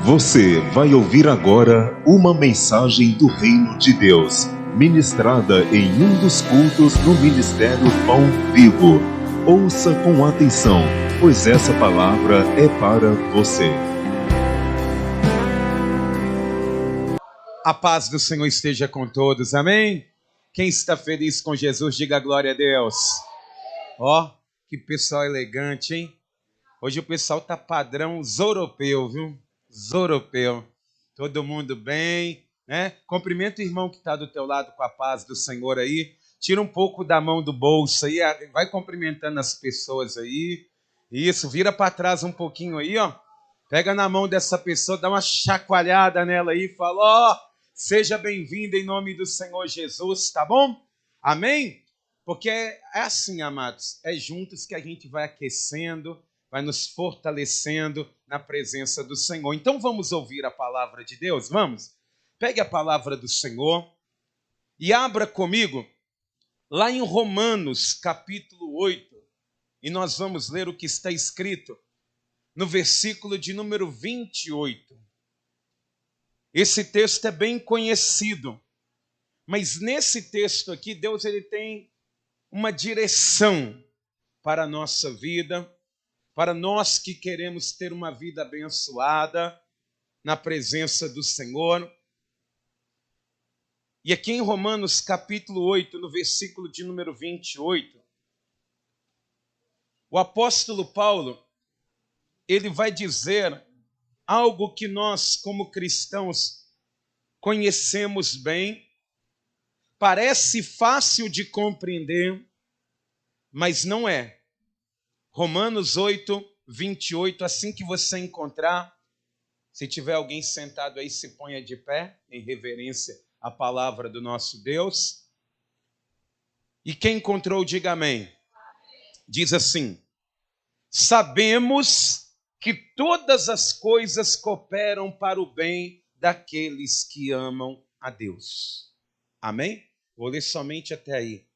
Você vai ouvir agora uma mensagem do Reino de Deus, ministrada em um dos cultos no Ministério Pão Vivo. Ouça com atenção, pois essa palavra é para você. A paz do Senhor esteja com todos, amém? Quem está feliz com Jesus, diga glória a Deus. Ó, que pessoal elegante, hein? Hoje o pessoal tá padrão zoropeu, viu? Zoropeu. Todo mundo bem, né? Cumprimenta o irmão que está do teu lado com a paz do Senhor aí. Tira um pouco da mão do bolso aí, vai cumprimentando as pessoas aí. Isso, vira para trás um pouquinho aí, ó. Pega na mão dessa pessoa, dá uma chacoalhada nela aí e fala, ó, seja bem-vindo em nome do Senhor Jesus, tá bom? Amém? Porque é assim, amados, é juntos que a gente vai aquecendo, vai nos fortalecendo na presença do Senhor. Então vamos ouvir a palavra de Deus? Vamos? Pegue a palavra do Senhor e abra comigo lá em Romanos, capítulo 8, e nós vamos ler o que está escrito no versículo de número 28. Esse texto é bem conhecido, mas nesse texto aqui, Deus ele tem uma direção para a nossa vida, para nós que queremos ter uma vida abençoada na presença do Senhor. E aqui em Romanos capítulo 8, no versículo de número 28, o apóstolo Paulo, ele vai dizer algo que nós, como cristãos, conhecemos bem, parece fácil de compreender, mas não é. Romanos 8, 28, assim que você encontrar, se tiver alguém sentado aí, se ponha de pé, em reverência à palavra do nosso Deus. E quem encontrou, diga amém. Diz assim, sabemos que todas as coisas cooperam para o bem daqueles que amam a Deus. Amém? Vou ler somente até aí.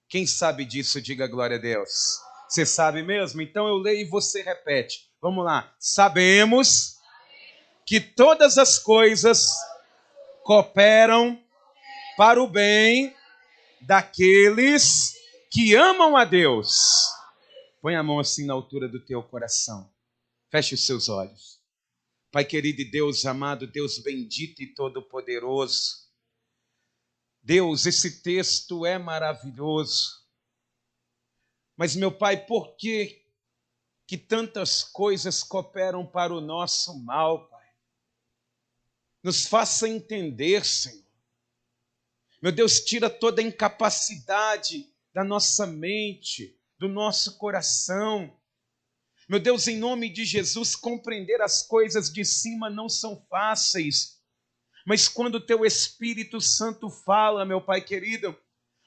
Quem sabe disso, diga glória a Deus. Você sabe mesmo? Então eu leio e você repete. Vamos lá. Sabemos que todas as coisas cooperam para o bem daqueles que amam a Deus. Põe a mão assim na altura do teu coração. Feche os seus olhos. Pai querido e Deus amado, Deus bendito e todo-poderoso. Deus, esse texto é maravilhoso. Mas, meu Pai, por que tantas coisas cooperam para o nosso mal, Pai? Nos faça entender, Senhor. Meu Deus, tira toda a incapacidade da nossa mente, do nosso coração. Meu Deus, em nome de Jesus, compreender as coisas de cima não são fáceis. Mas quando o Teu Espírito Santo fala, meu Pai querido,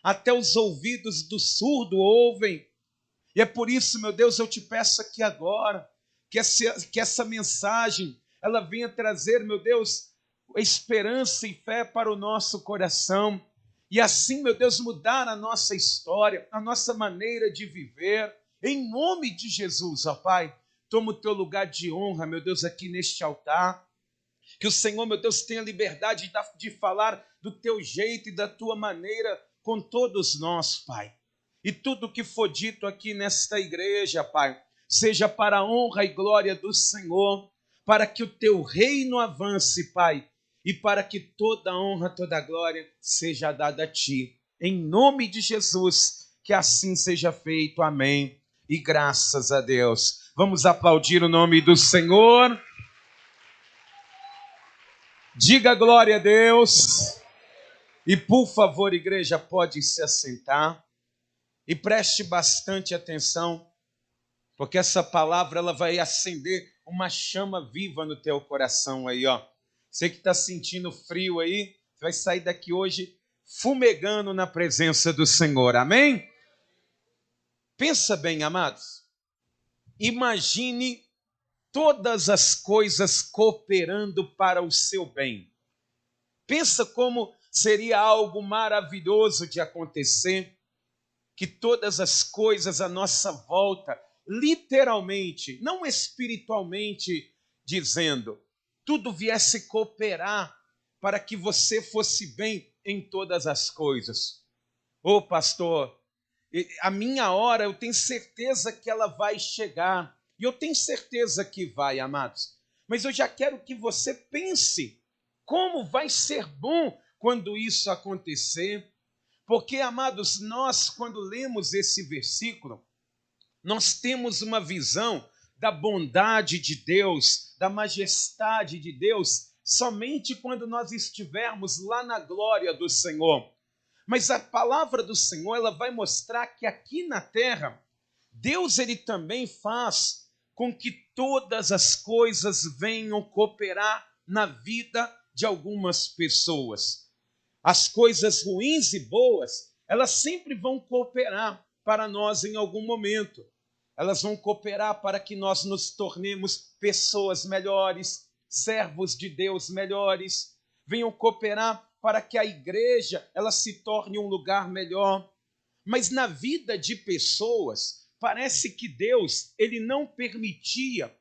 até os ouvidos do surdo ouvem. E é por isso, meu Deus, eu te peço aqui agora, que essa mensagem, ela venha trazer, meu Deus, esperança e fé para o nosso coração. E assim, meu Deus, mudar a nossa história, a nossa maneira de viver. Em nome de Jesus, ó Pai, toma o teu lugar de honra, meu Deus, aqui neste altar. Que o Senhor, meu Deus, tenha liberdade de falar do teu jeito e da tua maneira com todos nós, Pai. E tudo que for dito aqui nesta igreja, Pai, seja para a honra e glória do Senhor, para que o teu reino avance, Pai, e para que toda a honra, toda a glória seja dada a Ti. Em nome de Jesus, que assim seja feito. Amém. E graças a Deus. Vamos aplaudir o nome do Senhor. Diga glória a Deus. E por favor, igreja, pode se assentar. E preste bastante atenção, porque essa palavra ela vai acender uma chama viva no teu coração aí, ó. Você que está sentindo frio aí, você vai sair daqui hoje fumegando na presença do Senhor, amém? Pensa bem, amados. Imagine todas as coisas cooperando para o seu bem. Pensa como seria algo maravilhoso de acontecer, que todas as coisas à nossa volta, literalmente, não espiritualmente dizendo, tudo viesse cooperar para que você fosse bem em todas as coisas. Ô pastor, a minha hora eu tenho certeza que ela vai chegar. E eu tenho certeza que vai, amados. Mas eu já quero que você pense como vai ser bom quando isso acontecer. Porque, amados, nós, quando lemos esse versículo, nós temos uma visão da bondade de Deus, da majestade de Deus, somente quando nós estivermos lá na glória do Senhor. Mas a palavra do Senhor, ela vai mostrar que aqui na terra, Deus ele também faz com que todas as coisas venham cooperar na vida de algumas pessoas. As coisas ruins e boas, elas sempre vão cooperar para nós em algum momento. Elas vão cooperar para que nós nos tornemos pessoas melhores, servos de Deus melhores. Venham cooperar para que a igreja ela se torne um lugar melhor. Mas na vida de pessoas, parece que Deus ele não permitia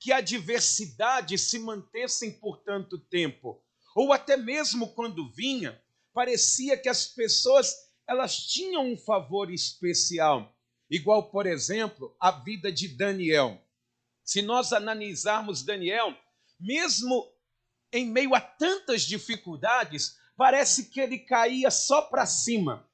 que a adversidade se mantessem por tanto tempo. Ou até mesmo quando vinha, parecia que as pessoas elas tinham um favor especial. Igual, por exemplo, a vida de Daniel. Se nós analisarmos Daniel, mesmo em meio a tantas dificuldades, parece que ele caía só para cima.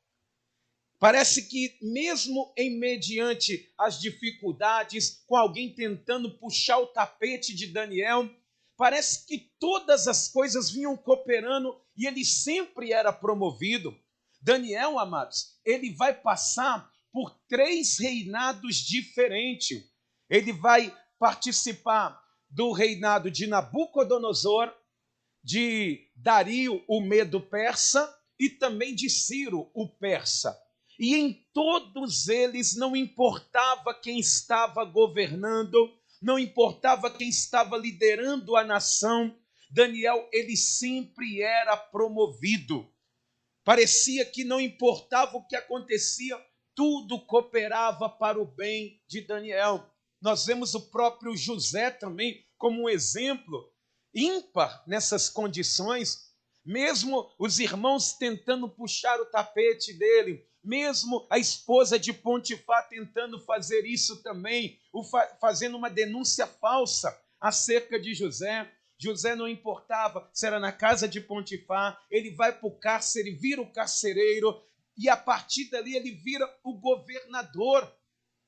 Parece que mesmo em mediante as dificuldades, com alguém tentando puxar o tapete de Daniel, parece que todas as coisas vinham cooperando e ele sempre era promovido. Daniel, amados, ele vai passar por 3 reinados diferentes. Ele vai participar do reinado de Nabucodonosor, de Dario, o Medo-Persa, e também de Ciro, o Persa. E em todos eles não importava quem estava governando, não importava quem estava liderando a nação, Daniel, ele sempre era promovido. Parecia que não importava o que acontecia, tudo cooperava para o bem de Daniel. Nós vemos o próprio José também como um exemplo ímpar nessas condições, mesmo os irmãos tentando puxar o tapete dele, mesmo a esposa de Potifar tentando fazer isso também, fazendo uma denúncia falsa acerca de José. José não importava se era na casa de Potifar, ele vai para o cárcere, vira o carcereiro, e a partir dali ele vira o governador.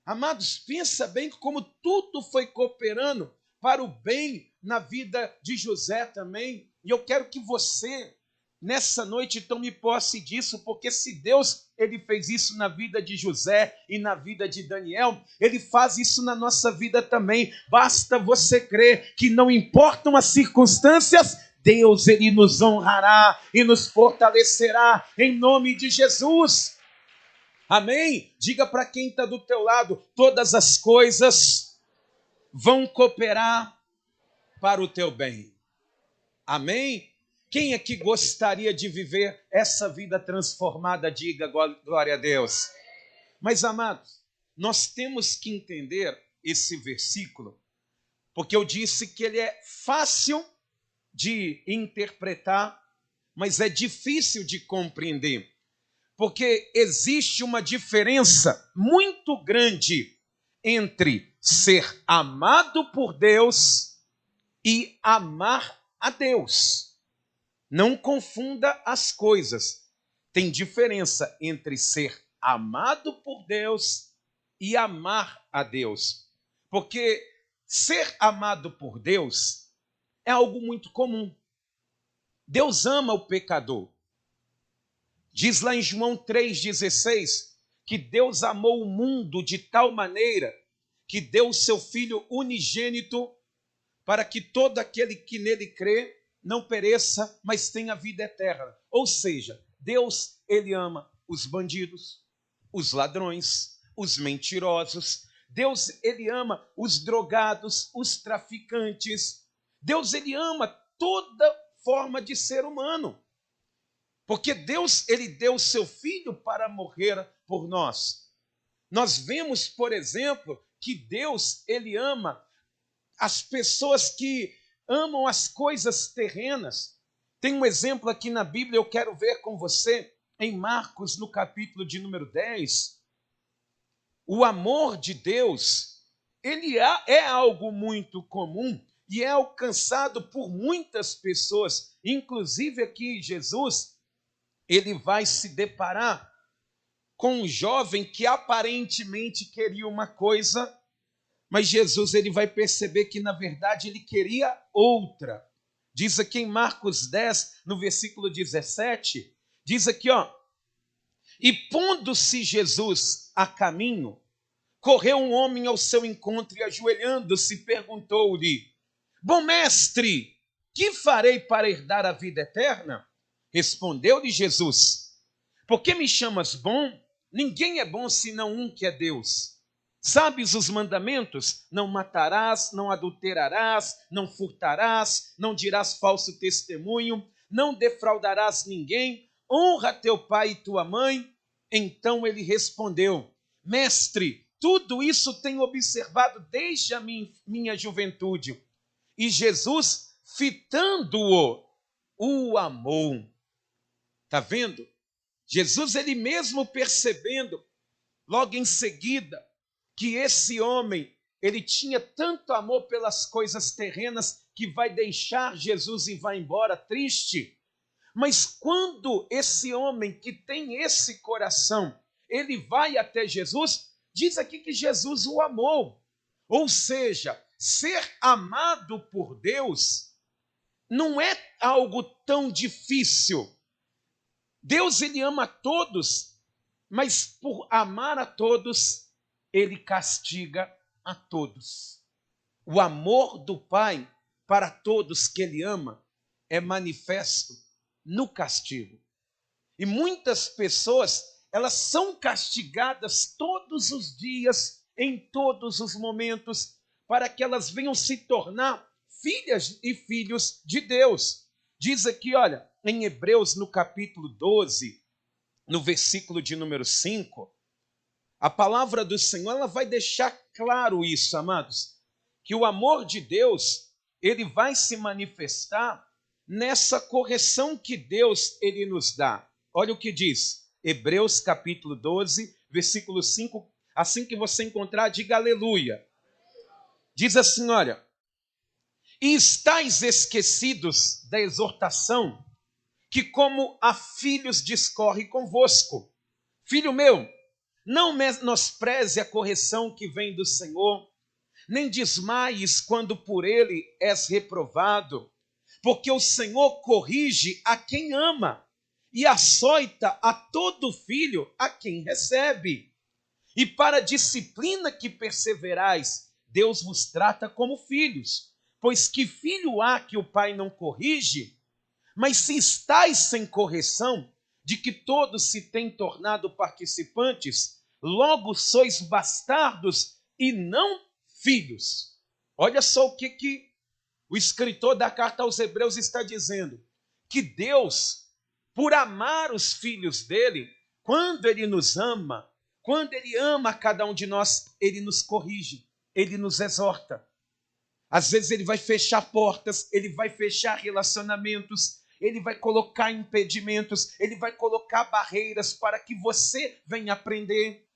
Amados, pensa bem como tudo foi cooperando para o bem na vida de José também. E eu quero que você, nessa noite, tome posse disso, porque se Deus ele fez isso na vida de José e na vida de Daniel, ele faz isso na nossa vida também. Basta você crer que não importam as circunstâncias, Deus ele nos honrará e nos fortalecerá em nome de Jesus. Amém? Diga para quem está do teu lado, todas as coisas vão cooperar para o teu bem. Amém? Quem é que gostaria de viver essa vida transformada? Diga glória a Deus. Mas, amados, nós temos que entender esse versículo, porque eu disse que ele é fácil de interpretar, mas é difícil de compreender, porque existe uma diferença muito grande entre ser amado por Deus e amar a Deus. Não confunda as coisas. Tem diferença entre ser amado por Deus e amar a Deus. Porque ser amado por Deus é algo muito comum. Deus ama o pecador. Diz lá em João 3,16 que Deus amou o mundo de tal maneira que deu o seu Filho unigênito para que todo aquele que nele crê não pereça, mas tenha vida eterna. Ou seja, Deus, ele ama os bandidos, os ladrões, os mentirosos. Deus, ele ama os drogados, os traficantes. Deus, ele ama toda forma de ser humano. Porque Deus, ele deu o seu Filho para morrer por nós. Nós vemos, por exemplo, que Deus, ele ama as pessoas que amam as coisas terrenas. Tem um exemplo aqui na Bíblia, eu quero ver com você, em Marcos, no capítulo de número 10. O amor de Deus, ele é algo muito comum e é alcançado por muitas pessoas. Inclusive aqui Jesus, ele vai se deparar com um jovem que aparentemente queria uma coisa, mas Jesus ele vai perceber que na verdade ele queria outra. Diz aqui em Marcos 10, no versículo 17, diz aqui, ó: e pondo-se Jesus a caminho, correu um homem ao seu encontro e ajoelhando-se perguntou-lhe: bom mestre, que farei para herdar a vida eterna? Respondeu-lhe Jesus: por que me chamas bom? Ninguém é bom senão um que é Deus. Sabes os mandamentos? Não matarás, não adulterarás, não furtarás, não dirás falso testemunho, não defraudarás ninguém, honra teu pai e tua mãe. Então ele respondeu: mestre, tudo isso tenho observado desde a minha juventude. E Jesus, fitando-o, o amou. Está vendo? Jesus, ele mesmo percebendo, logo em seguida, que esse homem, ele tinha tanto amor pelas coisas terrenas que vai deixar Jesus e vai embora triste. Mas quando esse homem que tem esse coração, ele vai até Jesus, diz aqui que Jesus o amou. Ou seja, ser amado por Deus não é algo tão difícil. Deus, ele ama a todos, mas por amar a todos, ele castiga a todos. O amor do Pai para todos que ele ama é manifesto no castigo. E muitas pessoas, elas são castigadas todos os dias, em todos os momentos, para que elas venham se tornar filhas e filhos de Deus. Diz aqui, olha, em Hebreus, no capítulo 12, no versículo de número 5, a palavra do Senhor, ela vai deixar claro isso, amados, que o amor de Deus, ele vai se manifestar nessa correção que Deus, ele nos dá. Olha o que diz, Hebreus capítulo 12, versículo 5, assim que você encontrar, diga aleluia. Diz assim, olha: e estáis esquecidos da exortação que como a filhos discorre convosco. Filho meu, não menospreze a correção que vem do Senhor, nem desmaies quando por ele és reprovado, porque o Senhor corrige a quem ama e açoita a todo filho a quem recebe. E para a disciplina que perseverais, Deus vos trata como filhos. Pois que filho há que o pai não corrige? Mas se estáis sem correção, de que todos se têm tornado participantes, logo sois bastardos e não filhos. Olha só o que o escritor da carta aos Hebreus está dizendo. Que Deus, por amar os filhos dele, quando ele nos ama, quando ele ama cada um de nós, ele nos corrige, ele nos exorta. Às vezes ele vai fechar portas, ele vai fechar relacionamentos, ele vai colocar impedimentos, ele vai colocar barreiras para que você venha aprender.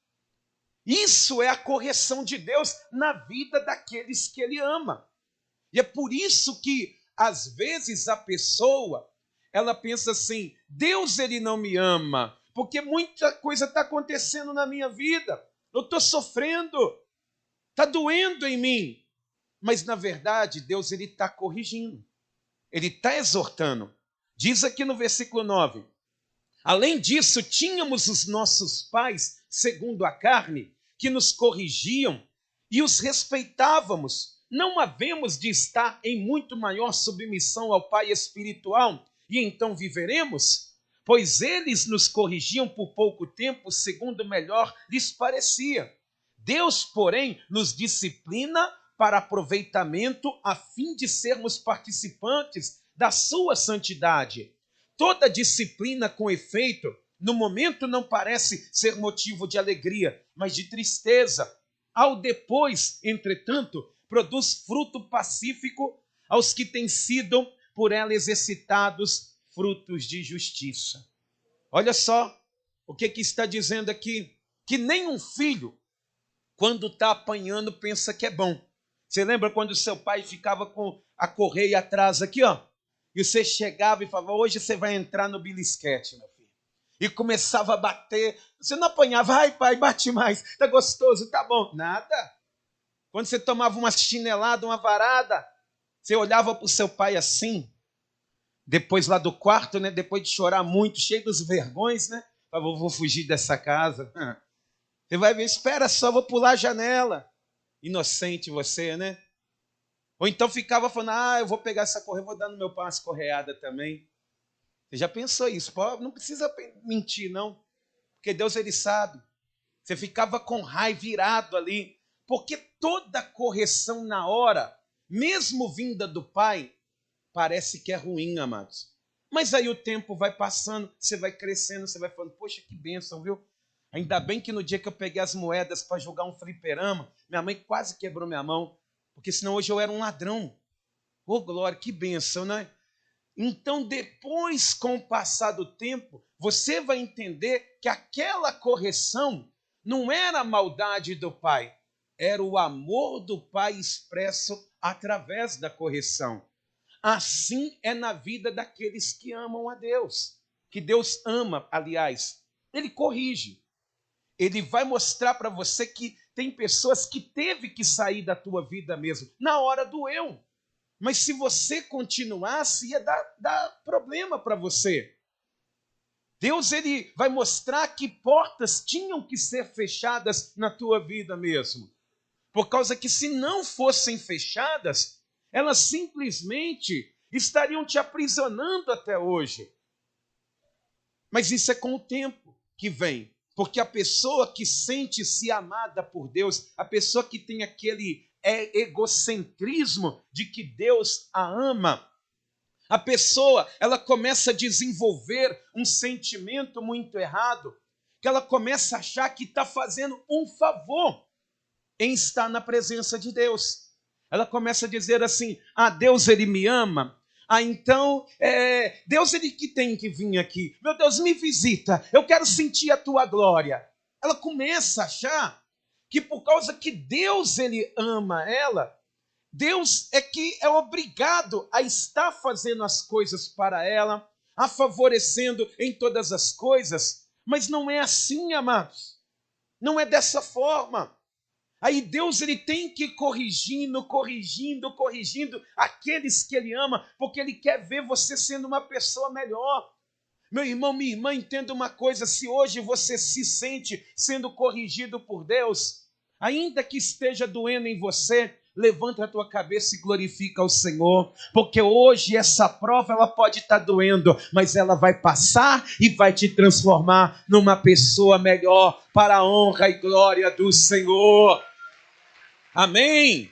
Isso é a correção de Deus na vida daqueles que ele ama. E é por isso que, às vezes, a pessoa, ela pensa assim, Deus, ele não me ama, porque muita coisa está acontecendo na minha vida, eu estou sofrendo, está doendo em mim. Mas, na verdade, Deus ele está corrigindo, ele está exortando. Diz aqui no versículo 9, além disso, tínhamos os nossos pais, segundo a carne, que nos corrigiam e os respeitávamos. Não havemos de estar em muito maior submissão ao Pai espiritual e então viveremos? Pois eles nos corrigiam por pouco tempo, segundo melhor lhes parecia. Deus, porém, nos disciplina para aproveitamento, a fim de sermos participantes da sua santidade. Toda disciplina com efeito, no momento não parece ser motivo de alegria, mas de tristeza. Ao depois, entretanto, produz fruto pacífico aos que têm sido por ela exercitados frutos de justiça. Olha só o que está dizendo aqui, que nem um filho, quando está apanhando, pensa que é bom. Você lembra quando seu pai ficava com a correia atrás aqui, ó? E você chegava e falava, hoje você vai entrar no belisquete, meu filho. E começava a bater. Você não apanhava, ai pai, bate mais, tá gostoso, tá bom. Nada. Quando você tomava uma chinelada, uma varada, você olhava para o seu pai assim, depois lá do quarto, né? Depois de chorar muito, cheio dos vergões, né? Falava, vou fugir dessa casa. Você vai ver, espera só, vou pular a janela. Inocente você, né? Ou então ficava falando, eu vou pegar essa correia, vou dar no meu pai umas correadas também. Você já pensou isso? Pô, não precisa mentir, não. Porque Deus, ele sabe. Você ficava com raiva, virado ali. Porque toda correção na hora, mesmo vinda do pai, parece que é ruim, amados. Mas aí o tempo vai passando, você vai crescendo, você vai falando, poxa, que bênção, viu? Ainda bem que no dia que eu peguei as moedas para jogar um fliperama, minha mãe quase quebrou minha mão, porque senão hoje eu era um ladrão. Ô, glória, que bênção, né? Então, depois, com o passar do tempo, você vai entender que aquela correção não era a maldade do pai, era o amor do pai expresso através da correção. Assim é na vida daqueles que amam a Deus, que Deus ama, aliás, ele corrige. Ele vai mostrar para você que tem pessoas que teve que sair da tua vida mesmo. Na hora doeu. Mas se você continuasse, ia dar problema para você. Deus, ele vai mostrar que portas tinham que ser fechadas na tua vida mesmo. Por causa que se não fossem fechadas, elas simplesmente estariam te aprisionando até hoje. Mas isso é com o tempo que vem. Porque a pessoa que sente-se amada por Deus, a pessoa que tem aquele egocentrismo de que Deus a ama, a pessoa, ela começa a desenvolver um sentimento muito errado, que ela começa a achar que está fazendo um favor em estar na presença de Deus. Ela começa a dizer assim, Deus, ele me ama, então, Deus, ele que tem que vir aqui. Meu Deus, me visita, eu quero sentir a tua glória. Ela começa a achar que por causa que Deus, ele ama ela, Deus é que é obrigado a estar fazendo as coisas para ela, a favorecendo em todas as coisas. Mas não é assim, amados. Não é dessa forma. Aí Deus, ele tem que ir corrigindo aqueles que ele ama, porque ele quer ver você sendo uma pessoa melhor. Meu irmão, minha irmã, entenda uma coisa, se hoje você se sente sendo corrigido por Deus, ainda que esteja doendo em você, levanta a tua cabeça e glorifica ao Senhor, porque hoje essa prova ela pode estar doendo, mas ela vai passar e vai te transformar numa pessoa melhor para a honra e glória do Senhor. Amém?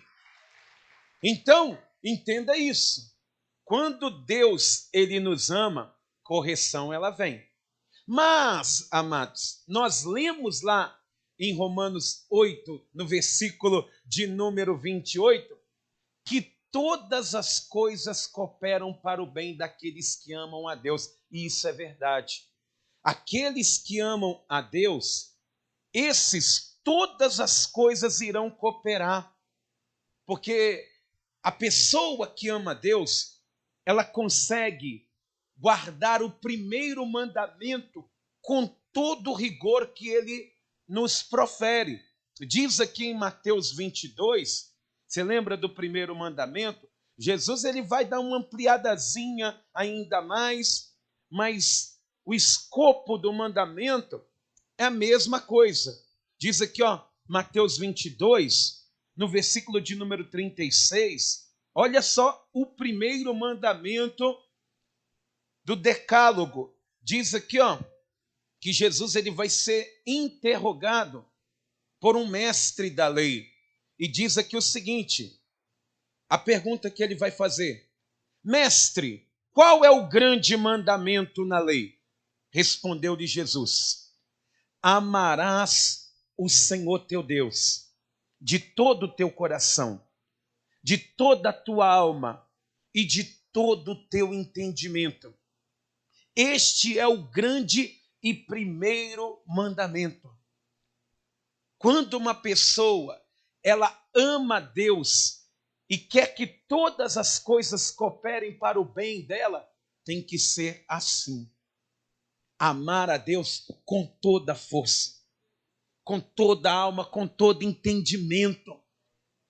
Então, entenda isso. Quando Deus, ele nos ama, correção ela vem. Mas, amados, nós lemos lá em Romanos 8, no versículo de número 28, que todas as coisas cooperam para o bem daqueles que amam a Deus. E isso é verdade. Aqueles que amam a Deus, esses, todas as coisas irão cooperar. Porque a pessoa que ama a Deus, ela consegue guardar o primeiro mandamento com todo o rigor que ele nos profere. Diz aqui em Mateus 22, você lembra do primeiro mandamento? Jesus, ele vai dar uma ampliadazinha ainda mais, mas o escopo do mandamento é a mesma coisa. Diz aqui, Mateus 22, no versículo de número 36, olha só o primeiro mandamento do decálogo. Diz aqui, que Jesus, ele vai ser interrogado por um mestre da lei. E diz aqui o seguinte, a pergunta que ele vai fazer: mestre, qual é o grande mandamento na lei? Respondeu-lhe Jesus: amarás o Senhor teu Deus de todo o teu coração, de toda a tua alma e de todo o teu entendimento. Este é o grande e primeiro mandamento. Quando uma pessoa, ela ama Deus e quer que todas as coisas cooperem para o bem dela, tem que ser assim. Amar a Deus com toda a força, com toda a alma, com todo entendimento.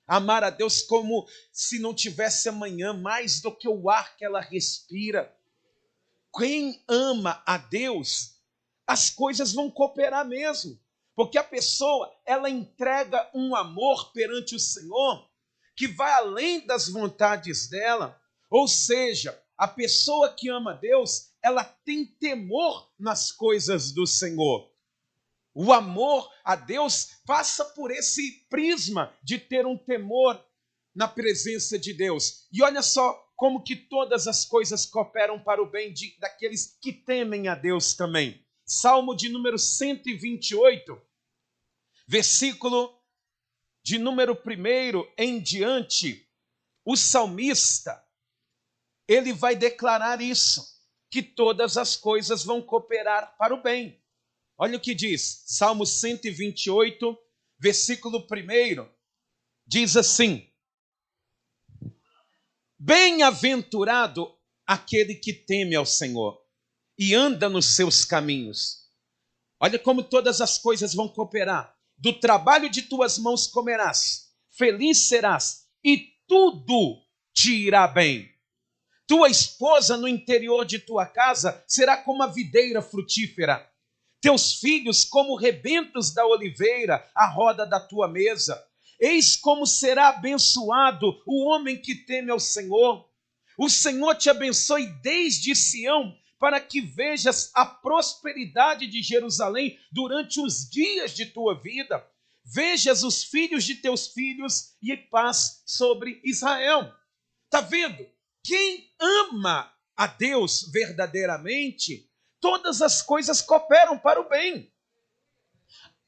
Amar a Deus como se não tivesse amanhã, mais do que o ar que ela respira. Quem ama a Deus, as coisas vão cooperar mesmo. Porque a pessoa, ela entrega um amor perante o Senhor que vai além das vontades dela. Ou seja, a pessoa que ama Deus, ela tem temor nas coisas do Senhor. O amor a Deus passa por esse prisma de ter um temor na presença de Deus. E olha só como que todas as coisas cooperam para o bem daqueles que temem a Deus também. Salmo de número 128, versículo de número 1 em diante, o salmista, ele vai declarar isso, que todas as coisas vão cooperar para o bem. Olha o que diz, Salmo 128, versículo 1, diz assim: bem-aventurado aquele que teme ao Senhor e anda nos seus caminhos. Olha como todas as coisas vão cooperar. Do trabalho de tuas mãos comerás, feliz serás e tudo te irá bem. Tua esposa no interior de tua casa será como a videira frutífera. Teus filhos como rebentos da oliveira à roda da tua mesa. Eis como será abençoado o homem que teme ao Senhor. O Senhor te abençoe desde Sião, para que vejas a prosperidade de Jerusalém durante os dias de tua vida. Vejas os filhos de teus filhos e paz sobre Israel. Está vendo? Quem ama a Deus verdadeiramente, todas as coisas cooperam para o bem.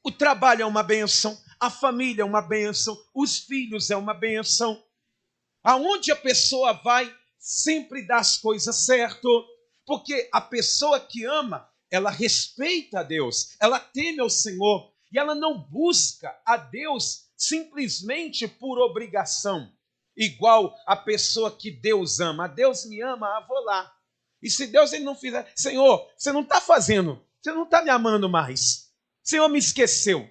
O trabalho é uma bênção, a família é uma bênção, os filhos é uma bênção. Aonde a pessoa vai, sempre dá as coisas certo, porque a pessoa que ama, ela respeita a Deus, ela teme ao Senhor, e ela não busca a Deus simplesmente por obrigação. Igual a pessoa que Deus ama. A Deus me ama, vou lá. E se Deus ele não fizer, Senhor, você não está fazendo, você não está me amando mais. Senhor, me esqueceu.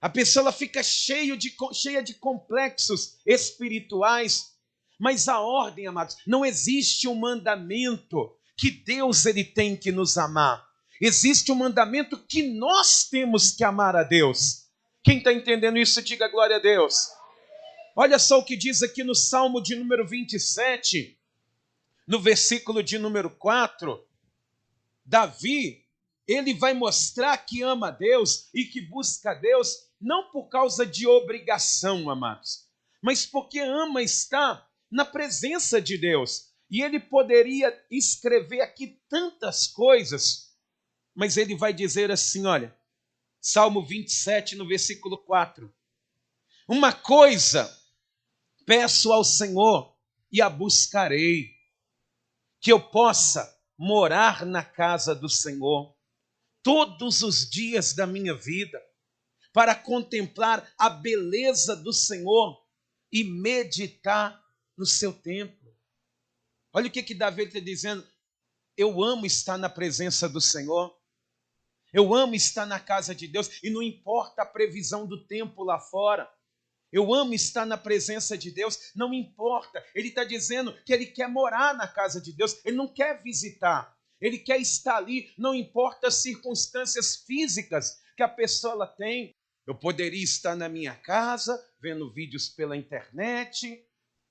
A pessoa ela fica cheia de complexos espirituais. Mas a ordem, amados, não existe um mandamento que Deus ele tem que nos amar. Existe um mandamento que nós temos que amar a Deus. Quem está entendendo isso, diga glória a Deus. Olha só o que diz aqui no Salmo de número 27, no versículo de número 4. Davi, ele vai mostrar que ama a Deus e que busca a Deus, não por causa de obrigação, amados, mas porque ama estar na presença de Deus. E ele poderia escrever aqui tantas coisas, mas ele vai dizer assim, olha, Salmo 27, no versículo 4. Uma coisa peço ao Senhor e a buscarei, que eu possa morar na casa do Senhor todos os dias da minha vida, para contemplar a beleza do Senhor e meditar no seu templo. Olha o que Davi está dizendo. Eu amo estar na presença do Senhor. Eu amo estar na casa de Deus. E não importa a previsão do tempo lá fora. Eu amo estar na presença de Deus. Não importa. Ele está dizendo que ele quer morar na casa de Deus. Ele não quer visitar. Ele quer estar ali. Não importa as circunstâncias físicas que a pessoa ela tem. Eu poderia estar na minha casa, vendo vídeos pela internet,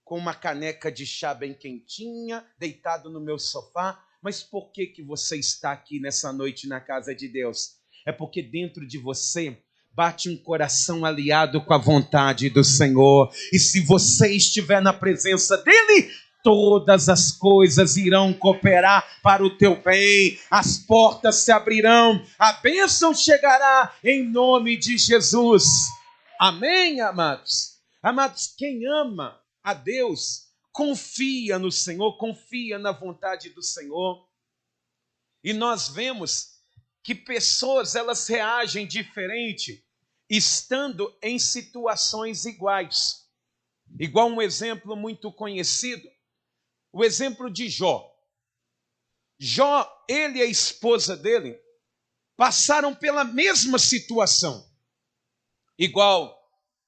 com uma caneca de chá bem quentinha, deitado no meu sofá. Mas por que você está aqui nessa noite na casa de Deus? É porque dentro de você bate um coração aliado com a vontade do Senhor. E se você estiver na presença dEle, todas as coisas irão cooperar para o teu bem. As portas se abrirão, a bênção chegará em nome de Jesus. Amém, amados? Amados, quem ama a Deus confia no Senhor, confia na vontade do Senhor. E nós vemos que pessoas, elas reagem diferente estando em situações iguais. Igual um exemplo muito conhecido, o exemplo de Jó. Jó, ele e a esposa dele passaram pela mesma situação. Igual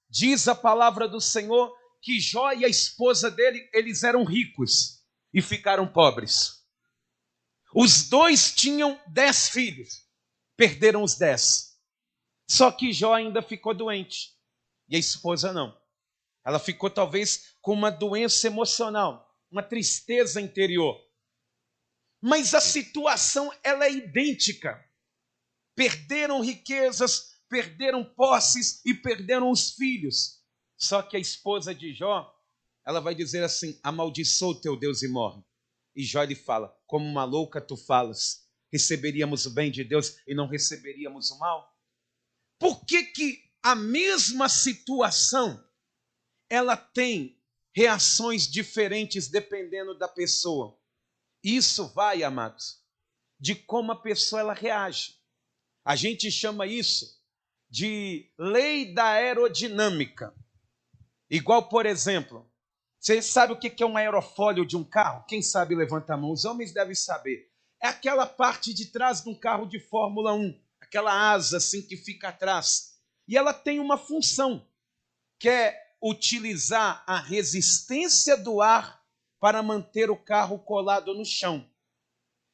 diz a palavra do Senhor que Jó e a esposa dele, eles eram ricos e ficaram pobres. Os dois tinham 10 filhos, perderam os 10. Só que Jó ainda ficou doente e a esposa não. Ela ficou talvez com uma doença emocional, uma tristeza interior. Mas a situação, ela é idêntica. Perderam riquezas, perderam posses e perderam os filhos. Só que a esposa de Jó, ela vai dizer assim: amaldiçoa o teu Deus e morre. E Jó lhe fala: como uma louca tu falas, receberíamos o bem de Deus e não receberíamos o mal? Por que a mesma situação, ela tem reações diferentes dependendo da pessoa? Isso vai, amados, de como a pessoa ela reage. A gente chama isso de lei da aerodinâmica. Igual, por exemplo, você sabe o que é um aerofólio de um carro? Quem sabe levanta a mão, os homens devem saber. É aquela parte de trás de um carro de Fórmula 1, aquela asa assim que fica atrás. E ela tem uma função, que é utilizar a resistência do ar para manter o carro colado no chão.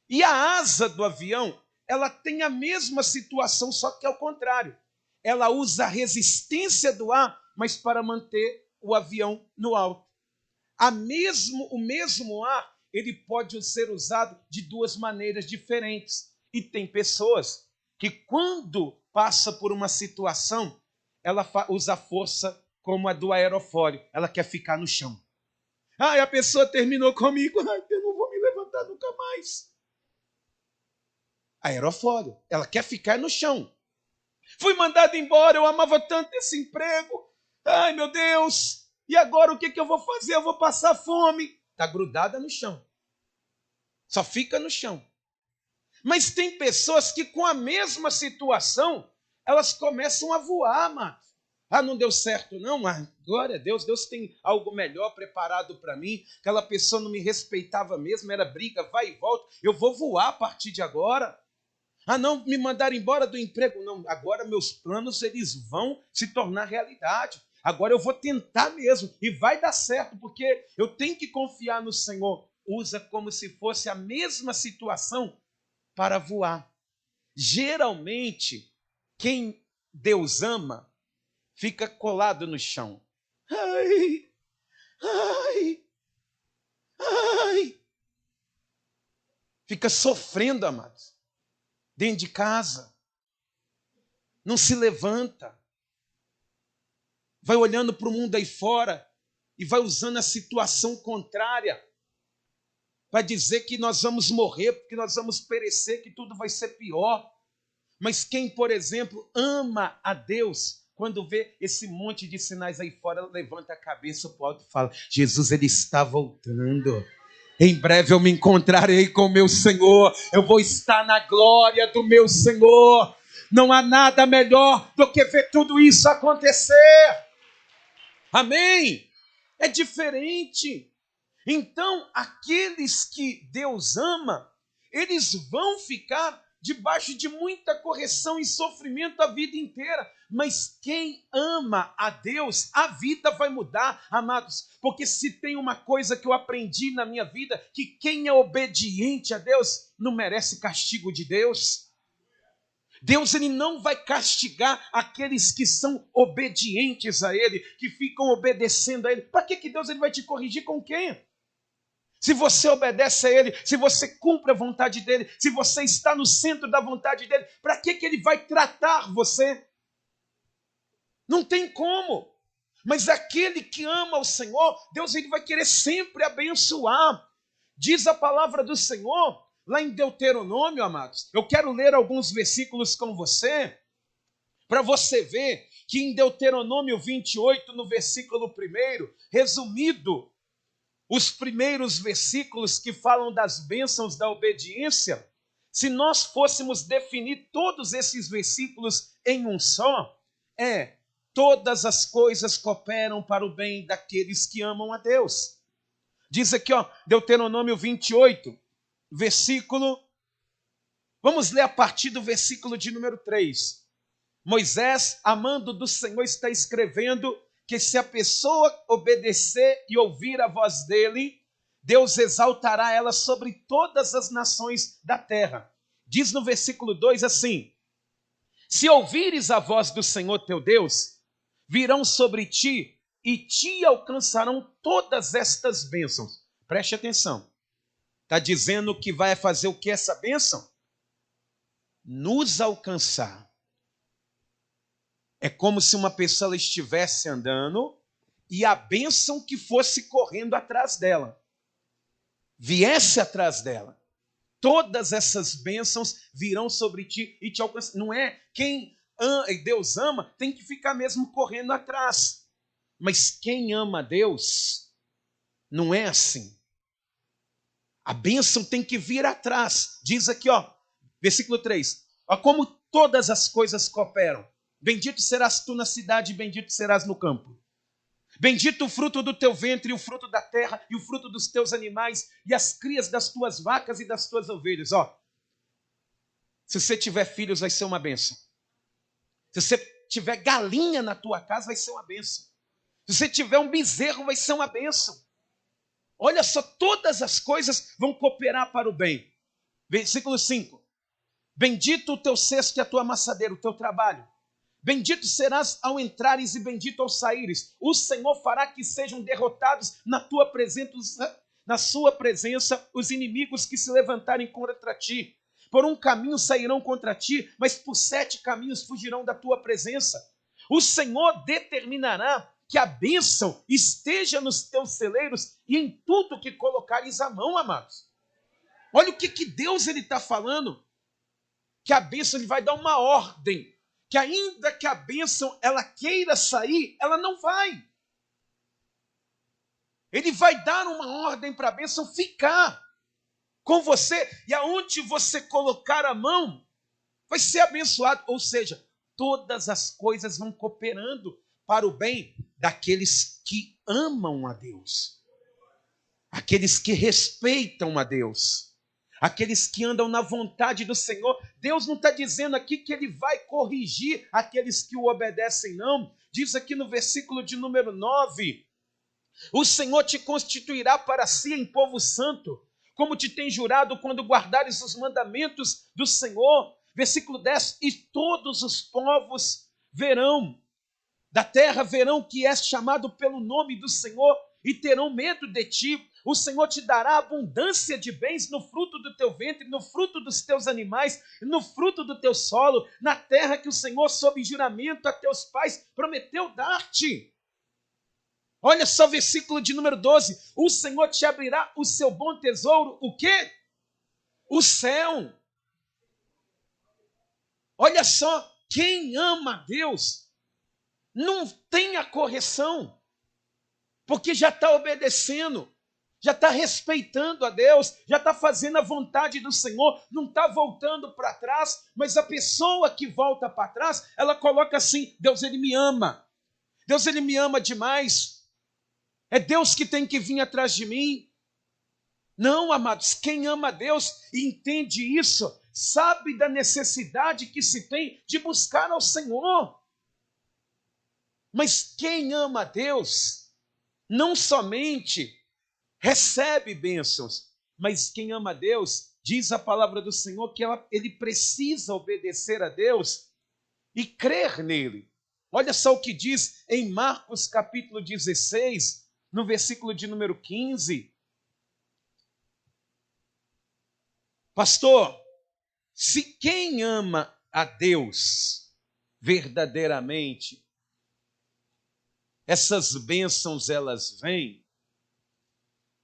E a asa do avião, ela tem a mesma situação, só que ao contrário. Ela usa a resistência do ar, mas para manter o avião no alto. O mesmo ar, ele pode ser usado de duas maneiras diferentes. E tem pessoas que, quando passa por uma situação, ela usa a força como a do aerofólio. Ela quer ficar no chão. A pessoa terminou comigo, eu não vou me levantar nunca mais. Aerofólio, ela quer ficar no chão. Fui mandado embora, eu amava tanto esse emprego. Ai, meu Deus, e agora o que eu vou fazer? Eu vou passar fome. Está grudada no chão. Só fica no chão. Mas tem pessoas que com a mesma situação, elas começam a voar, mano. Não deu certo não, mas glória a Deus, Deus tem algo melhor preparado para mim. Aquela pessoa não me respeitava mesmo, era briga, vai e volta. Eu vou voar a partir de agora. Não, me mandaram embora do emprego. Não, agora meus planos, eles vão se tornar realidade. Agora eu vou tentar mesmo e vai dar certo, porque eu tenho que confiar no Senhor. Usa como se fosse a mesma situação para voar. Geralmente, quem Deus ama, fica colado no chão. Ai, ai, ai. Fica sofrendo, amados, dentro de casa. Não se levanta. Vai olhando para o mundo aí fora e vai usando a situação contrária para dizer que nós vamos morrer, porque nós vamos perecer, que tudo vai ser pior. Mas quem, por exemplo, ama a Deus, quando vê esse monte de sinais aí fora, levanta a cabeça para o alto e fala: Jesus, ele está voltando. Em breve eu me encontrarei com o meu Senhor. Eu vou estar na glória do meu Senhor. Não há nada melhor do que ver tudo isso acontecer. Amém? É diferente. Então, aqueles que Deus ama, eles vão ficar debaixo de muita correção e sofrimento a vida inteira. Mas quem ama a Deus, a vida vai mudar, amados. Porque se tem uma coisa que eu aprendi na minha vida, que quem é obediente a Deus não merece castigo de Deus. Deus, ele não vai castigar aqueles que são obedientes a Ele, que ficam obedecendo a Ele. Para que Deus ele vai te corrigir com quem? Se você obedece a Ele, se você cumpre a vontade dEle, se você está no centro da vontade dEle, para que Ele vai tratar você? Não tem como. Mas aquele que ama o Senhor, Deus ele vai querer sempre abençoar. Diz a palavra do Senhor, lá em Deuteronômio, amados. Eu quero ler alguns versículos com você, para você ver que em Deuteronômio 28, no versículo 1, resumido, os primeiros versículos que falam das bênçãos da obediência, se nós fôssemos definir todos esses versículos em um só, todas as coisas cooperam para o bem daqueles que amam a Deus. Diz aqui, Deuteronômio 28, versículo, vamos ler a partir do versículo de número 3. Moisés, amando do Senhor, está escrevendo que se a pessoa obedecer e ouvir a voz dele, Deus exaltará ela sobre todas as nações da terra. Diz no versículo 2 assim: se ouvires a voz do Senhor teu Deus, virão sobre ti e te alcançarão todas estas bênçãos. Preste atenção. Está dizendo que vai fazer o que essa bênção? Nos alcançar. É como se uma pessoa estivesse andando e a bênção que fosse correndo atrás dela, viesse atrás dela. Todas essas bênçãos virão sobre ti e te alcançarão. Não é quem Deus ama tem que ficar mesmo correndo atrás. Mas quem ama a Deus não é assim. A bênção tem que vir atrás. Diz aqui, versículo 3. Como todas as coisas cooperam. Bendito serás tu na cidade, bendito serás no campo. Bendito o fruto do teu ventre, e o fruto da terra, e o fruto dos teus animais, e as crias das tuas vacas e das tuas ovelhas. Se você tiver filhos, vai ser uma bênção. Se você tiver galinha na tua casa, vai ser uma bênção. Se você tiver um bezerro, vai ser uma bênção. Olha só, todas as coisas vão cooperar para o bem. Versículo 5. Bendito o teu cesto e a tua amassadeira, o teu trabalho. Bendito serás ao entrares e bendito ao saíres. O Senhor fará que sejam derrotados na sua presença os inimigos que se levantarem contra ti. Por um caminho sairão contra ti, mas por 7 caminhos fugirão da tua presença. O Senhor determinará que a bênção esteja nos teus celeiros e em tudo que colocares a mão, amados. Olha o que Deus está falando. Que a bênção ele vai dar uma ordem. Que ainda que a bênção ela queira sair, ela não vai. Ele vai dar uma ordem para a bênção ficar com você. E aonde você colocar a mão, vai ser abençoado. Ou seja, todas as coisas vão cooperando para o bem daqueles que amam a Deus. Aqueles que respeitam a Deus. Aqueles que andam na vontade do Senhor. Deus não está dizendo aqui que Ele vai corrigir aqueles que o obedecem, não. Diz aqui no versículo de número 9. O Senhor te constituirá para si em povo santo, como te tem jurado quando guardares os mandamentos do Senhor. Versículo 10. E todos os povos da terra verão que és chamado pelo nome do Senhor e terão medo de ti. O Senhor te dará abundância de bens no fruto do teu ventre, no fruto dos teus animais, no fruto do teu solo, na terra que o Senhor, sob juramento a teus pais, prometeu dar-te. Olha só o versículo de número 12. O Senhor te abrirá o seu bom tesouro, o quê? O céu. Olha só, quem ama a Deus não tem a correção, porque já está obedecendo. Já está respeitando a Deus, já está fazendo a vontade do Senhor, não está voltando para trás, mas a pessoa que volta para trás, ela coloca assim, Deus, Ele me ama. Deus, Ele me ama demais. É Deus que tem que vir atrás de mim. Não, amados, quem ama a Deus e entende isso, sabe da necessidade que se tem de buscar ao Senhor. Mas quem ama a Deus, não somente recebe bênçãos, mas quem ama a Deus, diz a palavra do Senhor que ele precisa obedecer a Deus e crer nele. Olha só o que diz em Marcos capítulo 16, no versículo de número 15. Pastor, se quem ama a Deus verdadeiramente, essas bênçãos elas vêm,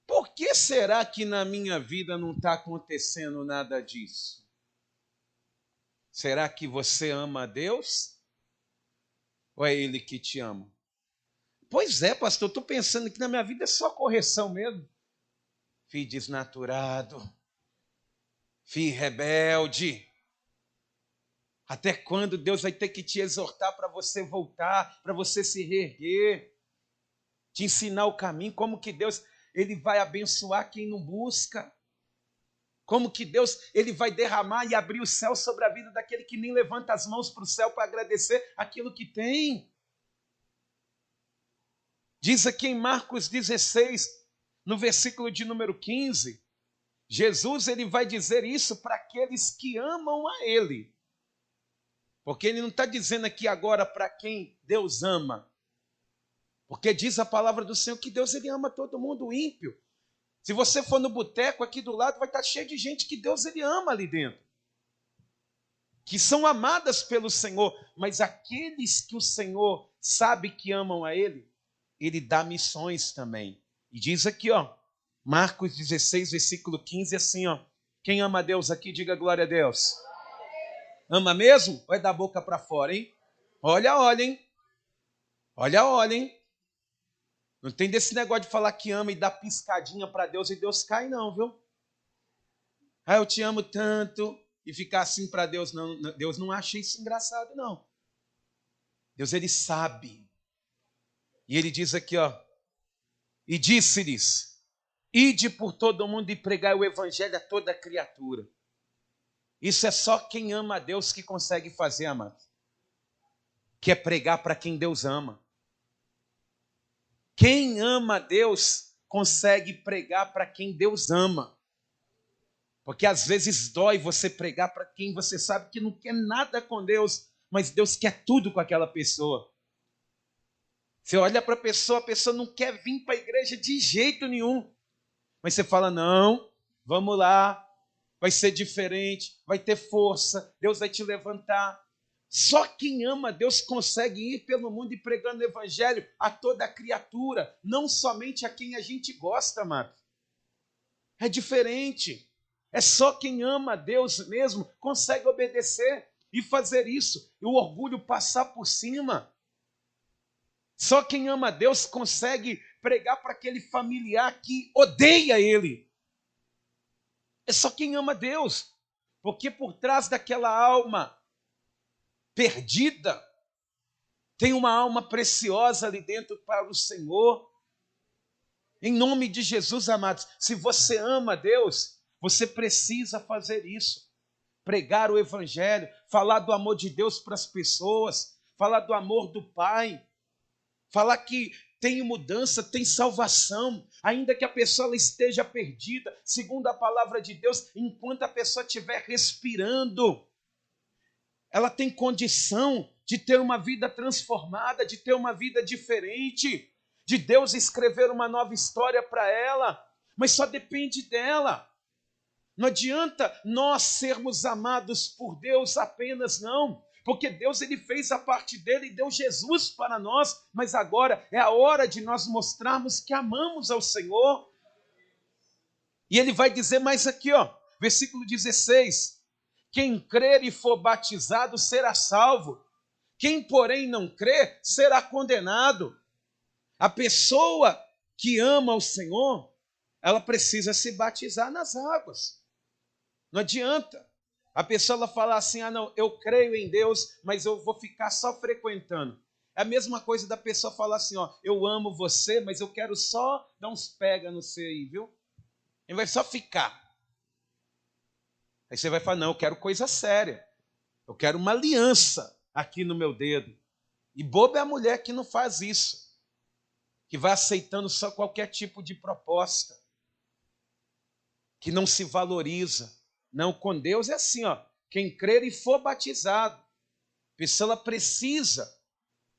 por que será que na minha vida não está acontecendo nada disso? Será que você ama a Deus? Ou é Ele que te ama? Pois é, pastor, estou pensando que na minha vida é só correção mesmo. filho desnaturado, filho rebelde. Até quando Deus vai ter que te exortar para você voltar, para você se reerguer, te ensinar o caminho, como que Deus ele vai abençoar quem não busca? Como que Deus ele vai derramar e abrir o céu sobre a vida daquele que nem levanta as mãos para o céu para agradecer aquilo que tem? Diz aqui em Marcos 16, no versículo de número 15, Jesus ele vai dizer isso para aqueles que amam a Ele. Porque Ele não está dizendo aqui agora para quem Deus ama. Porque diz a palavra do Senhor que Deus ele ama todo mundo, o ímpio. Se você for no boteco aqui do lado, vai estar cheio de gente que Deus ele ama ali dentro. Que são amadas pelo Senhor. Mas aqueles que o Senhor sabe que amam a Ele, Ele dá missões também. E diz aqui, ó, Marcos 16, versículo 15, assim, ó. Quem ama a Deus aqui, diga glória a Deus. Ama mesmo? Ou é da boca para fora, hein? Olha, olha, hein? Olha, olha, hein? Não tem desse negócio de falar que ama e dar piscadinha para Deus e Deus cai, não, viu? Ah, eu te amo tanto e ficar assim para Deus, não. Deus não acha isso engraçado, não. Deus, ele sabe. E ele diz aqui, ó. E disse-lhes, ide por todo o mundo e pregai o evangelho a toda criatura. Isso é só quem ama a Deus que consegue fazer, amado. Que é pregar para quem Deus ama. Quem ama a Deus consegue pregar para quem Deus ama. Porque às vezes dói você pregar para quem você sabe que não quer nada com Deus, mas Deus quer tudo com aquela pessoa. Você olha para a pessoa não quer vir para a igreja de jeito nenhum. Mas você fala, não, vamos lá, vai ser diferente, vai ter força, Deus vai te levantar. Só quem ama Deus consegue ir pelo mundo e pregando o evangelho a toda criatura, não somente a quem a gente gosta, amado. É diferente. É só quem ama a Deus mesmo consegue obedecer e fazer isso. E o orgulho passar por cima. Só quem ama a Deus consegue pregar para aquele familiar que odeia ele. É só quem ama a Deus. Porque por trás daquela alma perdida, tem uma alma preciosa ali dentro para o Senhor. Em nome de Jesus, amados, se você ama a Deus, você precisa fazer isso. Pregar o evangelho, falar do amor de Deus para as pessoas, falar do amor do Pai, falar que tem mudança, tem salvação, ainda que a pessoa ela esteja perdida, segundo a palavra de Deus, enquanto a pessoa estiver respirando, ela tem condição de ter uma vida transformada, de ter uma vida diferente, de Deus escrever uma nova história para ela, mas só depende dela. Não adianta nós sermos amados por Deus apenas, não. Porque Deus ele fez a parte dele e deu Jesus para nós, mas agora é a hora de nós mostrarmos que amamos ao Senhor. E ele vai dizer mais aqui, ó, versículo 16: quem crer e for batizado será salvo, quem porém não crer será condenado. A pessoa que ama o Senhor, ela precisa se batizar nas águas. Não adianta a pessoa ela falar assim, ah não, eu creio em Deus, mas eu vou ficar só frequentando. É a mesma coisa da pessoa falar assim, ó, eu amo você, mas eu quero só dar uns pega no você aí, viu? Ele vai só ficar. Aí você vai falar, não, eu quero coisa séria. Eu quero uma aliança aqui no meu dedo. E boba é a mulher que não faz isso. Que vai aceitando só qualquer tipo de proposta. Que não se valoriza. Não, com Deus é assim, ó. Quem crer e for batizado, a pessoa ela precisa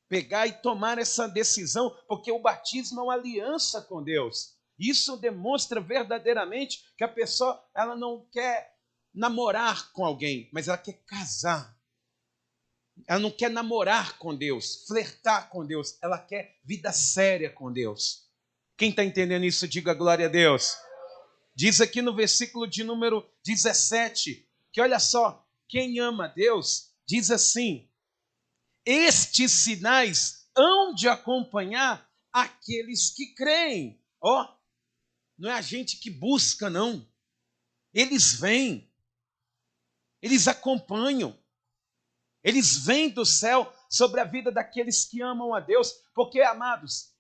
pegar e tomar essa decisão, porque o batismo é uma aliança com Deus. Isso demonstra verdadeiramente que a pessoa ela não quer namorar com alguém, mas ela quer casar. Ela não quer namorar com Deus, flertar com Deus, ela quer vida séria com Deus. Quem está entendendo isso, diga glória a Deus. Diz aqui no versículo de número 17, que olha só, quem ama a Deus, diz assim, estes sinais hão de acompanhar aqueles que creem. Ó, Não é a gente que busca, não. Eles vêm, eles acompanham, eles vêm do céu sobre a vida daqueles que amam a Deus, porque, amados,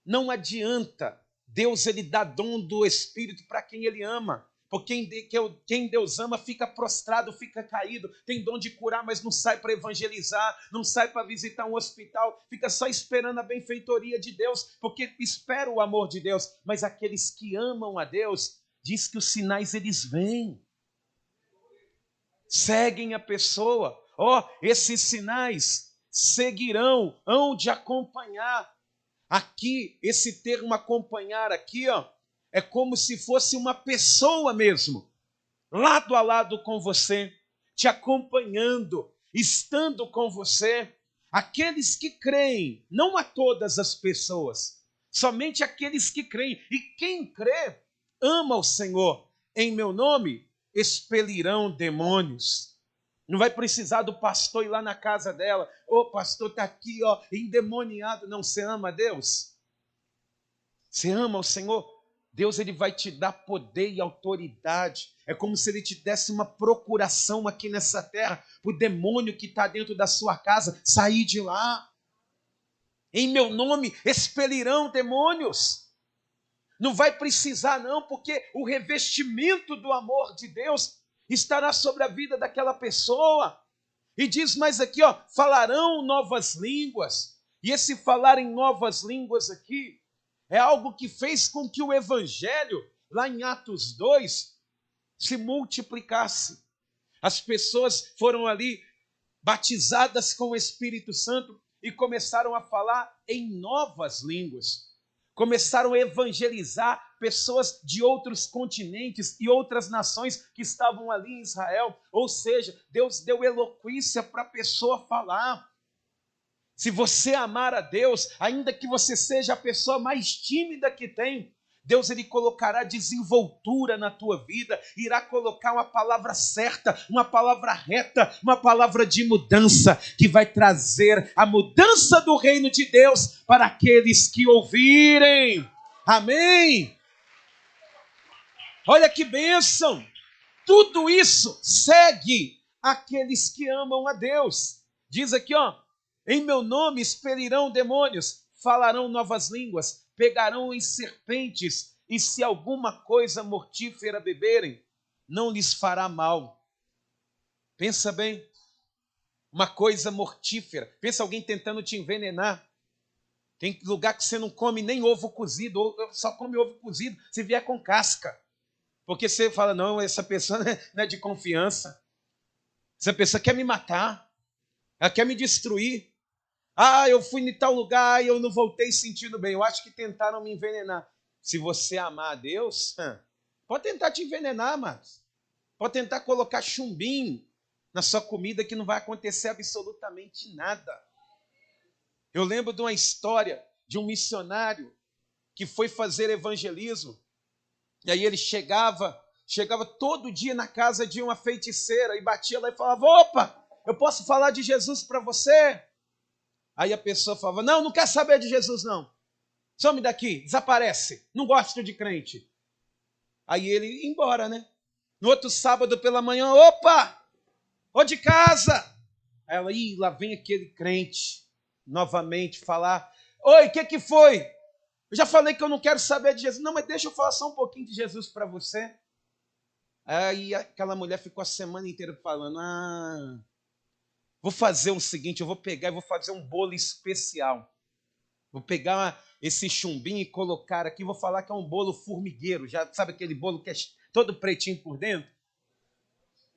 não adianta Deus ele dá dom do Espírito para quem ele ama. Porque quem Deus ama fica prostrado, fica caído, tem dom de curar, mas não sai para evangelizar, não sai para visitar um hospital, fica só esperando a benfeitoria de Deus, porque espera o amor de Deus. Mas aqueles que amam a Deus, diz que os sinais eles vêm, seguem a pessoa. Esses sinais seguirão, hão de acompanhar. Aqui, esse termo acompanhar aqui, é como se fosse uma pessoa mesmo, lado a lado com você, te acompanhando, estando com você. Aqueles que creem, não a todas as pessoas, somente aqueles que creem. E quem crê, ama o Senhor. Em meu nome, expelirão demônios. Não vai precisar do pastor ir lá na casa dela. O pastor está aqui, endemoniado. Não, você ama a Deus? Você ama o Senhor? Deus ele vai te dar poder e autoridade. É como se ele te desse uma procuração aqui nessa terra para o demônio que está dentro da sua casa sair de lá. Em meu nome expelirão demônios. Não vai precisar não, porque o revestimento do amor de Deus estará sobre a vida daquela pessoa. E diz mais aqui, falarão novas línguas. E esse falar em novas línguas aqui é algo que fez com que o evangelho, lá em Atos 2, se multiplicasse. As pessoas foram ali batizadas com o Espírito Santo e começaram a falar em novas línguas. Começaram a evangelizar pessoas de outros continentes e outras nações que estavam ali em Israel. Ou seja, Deus deu eloquência para a pessoa falar. Se você amar a Deus, ainda que você seja a pessoa mais tímida que tem, Deus ele colocará desenvoltura na tua vida, irá colocar uma palavra certa, uma palavra reta, uma palavra de mudança, que vai trazer a mudança do reino de Deus para aqueles que ouvirem. Amém? Olha que bênção! Tudo isso segue aqueles que amam a Deus. Diz aqui, em meu nome expelirão demônios, falarão novas línguas, pegarão em serpentes, e se alguma coisa mortífera beberem, não lhes fará mal. Pensa bem, uma coisa mortífera. Pensa alguém tentando te envenenar. Tem lugar que você não come nem ovo cozido, ou só come ovo cozido se vier com casca. Porque você fala, não, essa pessoa não é de confiança. Essa pessoa quer me matar, ela quer me destruir. Eu fui em tal lugar e eu não voltei sentindo bem. Eu acho que tentaram me envenenar. Se você amar a Deus, pode tentar te envenenar, mas pode tentar colocar chumbinho na sua comida que não vai acontecer absolutamente nada. Eu lembro de uma história de um missionário que foi fazer evangelismo. E aí ele chegava todo dia na casa de uma feiticeira e batia lá e falava, opa, eu posso falar de Jesus para você? Aí a pessoa falava, não quer saber de Jesus não. Some daqui, desaparece, não gosto de crente. Aí ele ia embora, né? No outro sábado pela manhã, opa, de casa. Aí ela, lá vem aquele crente novamente falar, oi, o que foi? Eu já falei que eu não quero saber de Jesus. Não, mas deixa eu falar só um pouquinho de Jesus para você. Aí aquela mulher ficou a semana inteira falando, vou fazer o seguinte, eu vou pegar e vou fazer um bolo especial. Vou pegar esse chumbinho e colocar aqui, vou falar que é um bolo formigueiro. Já sabe aquele bolo que é todo pretinho por dentro?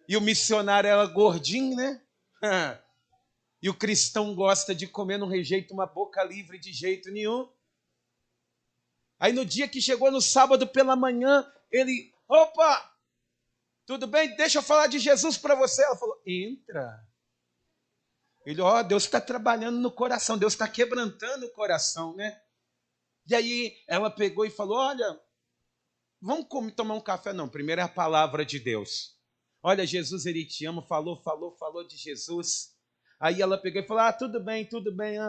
E o missionário era gordinho, né? E o cristão gosta de comer, não rejeita uma boca livre de jeito nenhum. Aí no dia que chegou no sábado pela manhã, ele, opa, tudo bem? Deixa eu falar de Jesus para você. Ela falou, entra. Ele, Deus está trabalhando no coração, Deus está quebrantando o coração, né? E aí ela pegou e falou, olha, vamos tomar um café? Não, primeiro é a palavra de Deus. Olha, Jesus, ele te ama, falou de Jesus. Aí ela pegou e falou, tudo bem, tudo bem,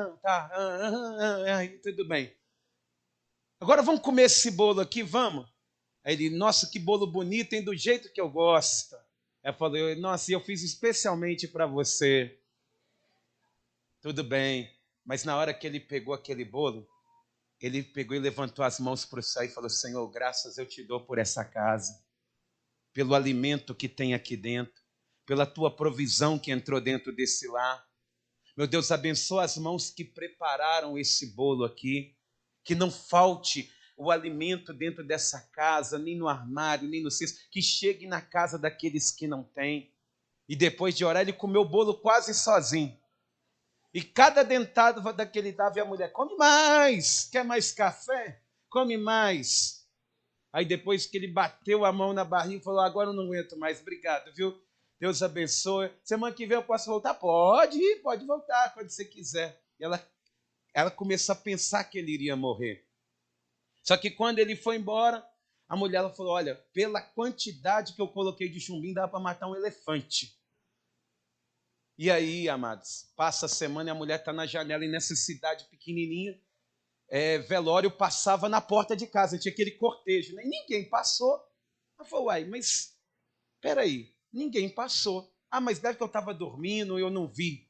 tudo bem. Agora vamos comer esse bolo aqui, vamos? Aí ele, nossa, que bolo bonito, hein, do jeito que eu gosto. Ela falou, nossa, eu fiz especialmente para você. Tudo bem, mas na hora que ele pegou aquele bolo, ele pegou e levantou as mãos para o céu e falou, Senhor, graças eu te dou por essa casa, pelo alimento que tem aqui dentro, pela tua provisão que entrou dentro desse lar. Meu Deus, abençoa as mãos que prepararam esse bolo aqui, que não falte o alimento dentro dessa casa, nem no armário, nem no cesto, que chegue na casa daqueles que não têm. E depois de orar, ele comeu o bolo quase sozinho. E cada dentada daquele dava, e a mulher, come mais, quer mais café? Come mais. Aí depois que ele bateu a mão na barriga, falou, agora eu não aguento mais, obrigado, viu? Deus abençoe. Semana que vem eu posso voltar? Pode voltar, quando você quiser. E ela começou a pensar que ele iria morrer. Só que quando ele foi embora, a mulher ela falou, olha, pela quantidade que eu coloquei de chumbinho, dava para matar um elefante. E aí, amados, passa a semana e a mulher está na janela e nessa cidade pequenininha, velório passava na porta de casa, tinha aquele cortejo, né? E ninguém passou. Ela falou, uai, mas peraí, ninguém passou. Ah, mas deve que eu estava dormindo, eu não vi.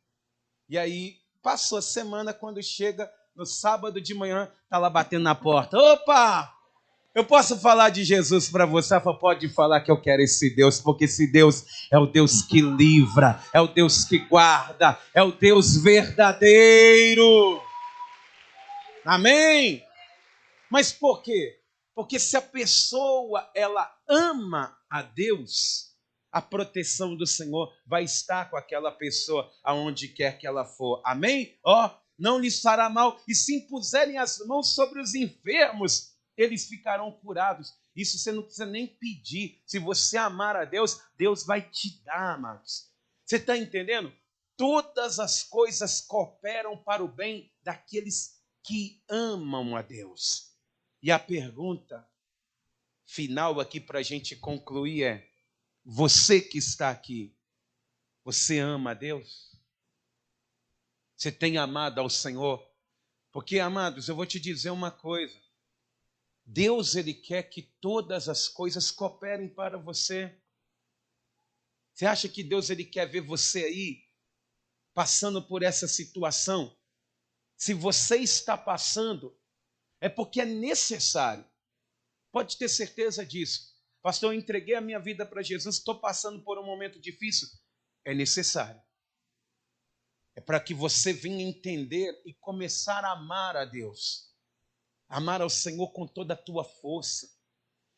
E aí, passou a semana, quando chega no sábado de manhã, está lá batendo na porta. Opa! Eu posso falar de Jesus para você? Ela falou, pode falar que eu quero esse Deus, porque esse Deus é o Deus que livra, é o Deus que guarda, é o Deus verdadeiro. Amém? Mas por quê? Porque se a pessoa ela ama a Deus, a proteção do Senhor vai estar com aquela pessoa aonde quer que ela for. Amém? Não lhes fará mal, e se impuserem as mãos sobre os enfermos, eles ficarão curados. Isso você não precisa nem pedir. Se você amar a Deus, Deus vai te dar, amados. Você está entendendo? Todas as coisas cooperam para o bem daqueles que amam a Deus. E a pergunta final aqui para a gente concluir é, você que está aqui, você ama a Deus? Você tem amado ao Senhor? Porque, amados, eu vou te dizer uma coisa. Deus, Ele quer que todas as coisas cooperem para você. Você acha que Deus, Ele quer ver você aí, passando por essa situação? Se você está passando, é porque é necessário. Pode ter certeza disso. Pastor, eu entreguei a minha vida para Jesus, estou passando por um momento difícil. É necessário. É para que você venha entender e começar a amar a Deus. Amar ao Senhor com toda a tua força.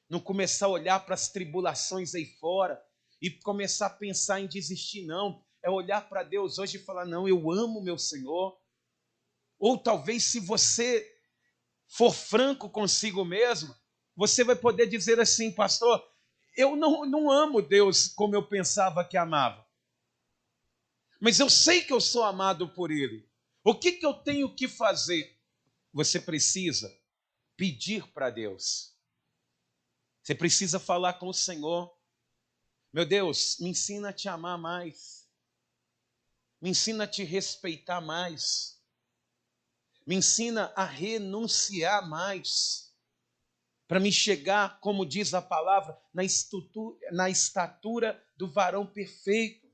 Não começar a olhar para as tribulações aí fora e começar a pensar em desistir, não. É olhar para Deus hoje e falar, não, eu amo meu Senhor. Ou talvez se você for franco consigo mesmo, você vai poder dizer assim, pastor, eu não amo Deus como eu pensava que amava. Mas eu sei que eu sou amado por Ele. O que eu tenho que fazer? Você precisa pedir para Deus. Você precisa falar com o Senhor. Meu Deus, me ensina a te amar mais. Me ensina a te respeitar mais. Me ensina a renunciar mais. Para me chegar, como diz a palavra, na estatura do varão perfeito.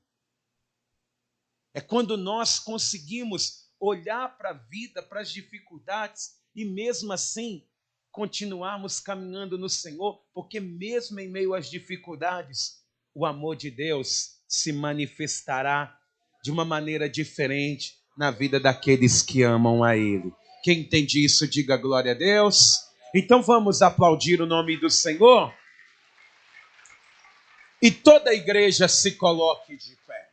É quando nós conseguimos olhar para a vida, para as dificuldades e mesmo assim continuarmos caminhando no Senhor, porque mesmo em meio às dificuldades, o amor de Deus se manifestará de uma maneira diferente na vida daqueles que amam a Ele. Quem entende isso, diga glória a Deus. Então vamos aplaudir o nome do Senhor. E toda a igreja se coloque de pé.